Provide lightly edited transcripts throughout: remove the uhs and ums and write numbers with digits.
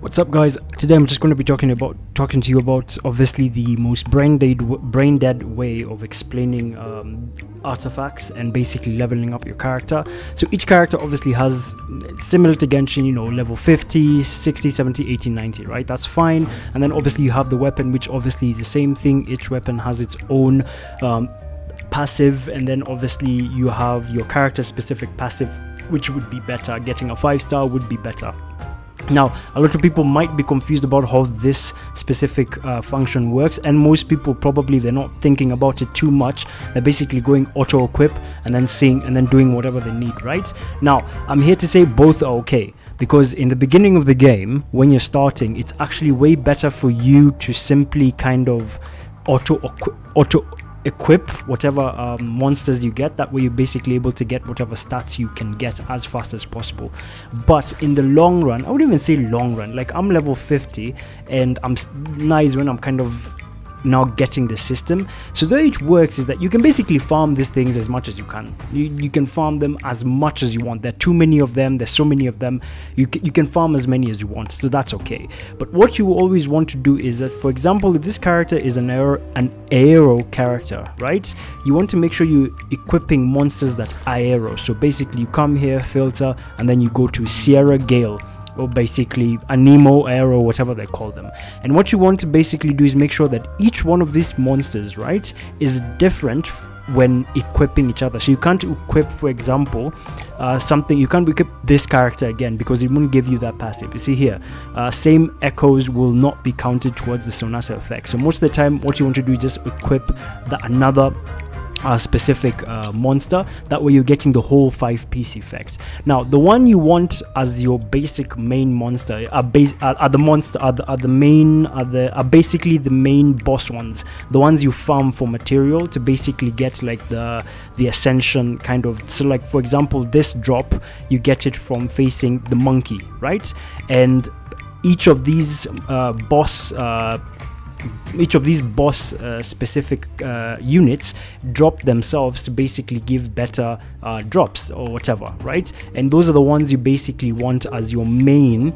What's up, guys? Today I'm just going to be talking to you about obviously the most brain dead way of explaining artifacts and basically leveling up your character. So each character obviously has, similar to Genshin, level 50, 60, 70, 80, 90, right? That's fine. And then obviously you have the weapon, which obviously is the same thing. Each weapon has its own passive, and then obviously you have your character specific passive, which would be better. Getting a 5-star would be better. Now, a lot of people might be confused about how this specific function works, and most people probably, they're not thinking about it too much. They're basically going auto equip and then seeing and then doing whatever they need, right? Now, I'm here to say both are okay, because in the beginning of the game, when you're starting, it's actually way better for you to simply kind of auto equip whatever monsters you get. That way you're basically able to get whatever stats you can get as fast as possible. But in the long run, I wouldn't even say long run, like I'm level 50 and I'm nice when I'm kind of now getting the system. So the way it works is that you can basically farm these things as much as you can. You can farm them as much as you want. There are too many of them, there's so many of them, you can farm as many as you want, so that's okay. But what you always want to do is that, for example, if this character is an aero character, right, you want to make sure you're equipping monsters that aero. So basically you come here, filter, and then you go to Sierra Gale, or basically a Nemo, Aero, whatever they call them. And what you want to basically do is make sure that each one of these monsters, right, is different when equipping each other. So you can't equip, for example, you can't equip this character again because it won't give you that passive. You see here, same echoes will not be counted towards the Sonata effect. So most of the time, what you want to do is just equip another specific monster. That way you're getting the whole 5-piece effect. Now the one you want as your basic main monster are basically the main boss ones, the ones you farm for material to basically get like the ascension kind of. So like, for example, this drop, you get it from facing the monkey, right? And each of these boss specific units drop themselves to basically give better drops or whatever, right? And those are the ones you basically want as your main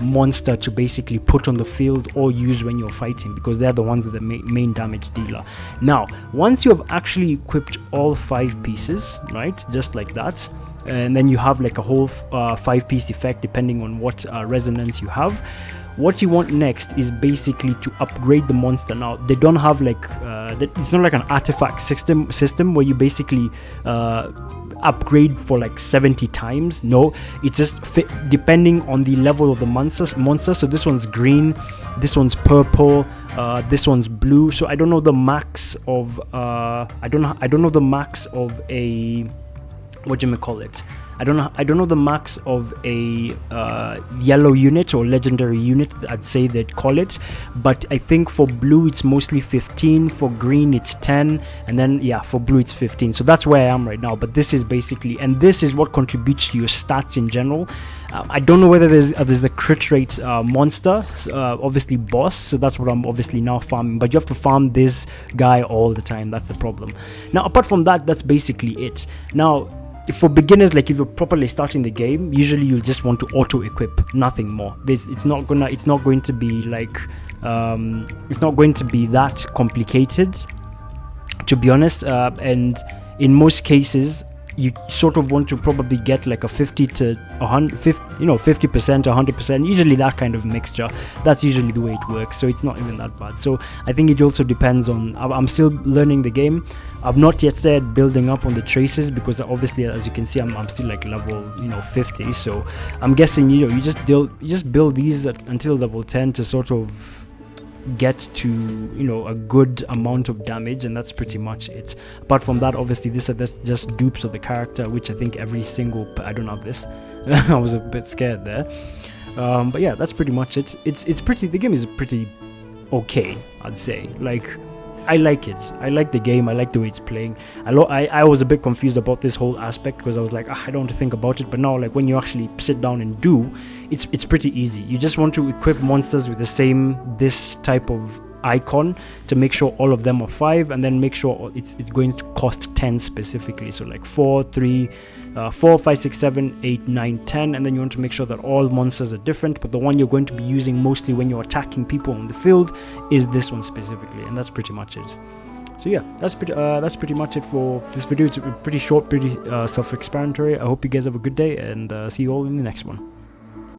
monster to basically put on the field or use when you're fighting, because they're the ones that are the main damage dealer. Now, once you have actually equipped all 5 pieces, right, just like that, and then you have like a whole 5-piece effect depending on what resonance you have. What you want next is basically to upgrade the monster. Now they don't have like it's not like an artifact system where you basically upgrade for like 70 times. No, it's just depending on the level of the monster. So this one's green, this one's purple, this one's blue. So I don't know the max of I don't know the max of a, what do you call it? I don't know the max of a yellow unit or legendary unit, I'd say they'd call it, but I think for blue it's mostly 15, for green it's 10, and then yeah, for blue it's 15. So that's where I am right now. But this is basically, and this is what contributes to your stats in general. I don't know whether there's a crit rate monster, obviously boss, so that's what I'm obviously now farming, but you have to farm this guy all the time. That's the problem. Now apart from that, that's basically it. Now for beginners, like if you're properly starting the game, usually you'll just want to auto equip, nothing more. It's not going to be like it's not going to be that complicated, to be honest, and in most cases you sort of want to probably get like a 50 to 100, 50% 100%, usually that kind of mixture. That's usually the way it works, so it's not even that bad. So I think it also depends on, I'm still learning the game. I've not yet started building up on the traces, because obviously, as you can see, I'm still like level 50. So I'm guessing you just build these until level 10 to sort of get to a good amount of damage, and that's pretty much it. Apart from that, obviously these are just dupes of the character, which I think every single, I don't have this. I was a bit scared there, but yeah, that's pretty much it. It's pretty, the game is pretty okay, I'd say. Like, I like it. I like the game. I like the way it's playing. I was a bit confused about this whole aspect, because I was like, I don't want to think about it. But now, like, when you actually sit down and do, it's pretty easy. You just want to equip monsters with this type of icon to make sure all of them are 5, and then make sure it's going to cost 10 specifically. So like 4, 3, 4, 5, 6, 7, 8, 9, 10, and then you want to make sure that all monsters are different, but the one you're going to be using mostly when you're attacking people on the field is this one specifically, and that's pretty much it. So yeah, that's pretty much it for this video. It's pretty short, pretty self-explanatory. I hope you guys have a good day, and see you all in the next one.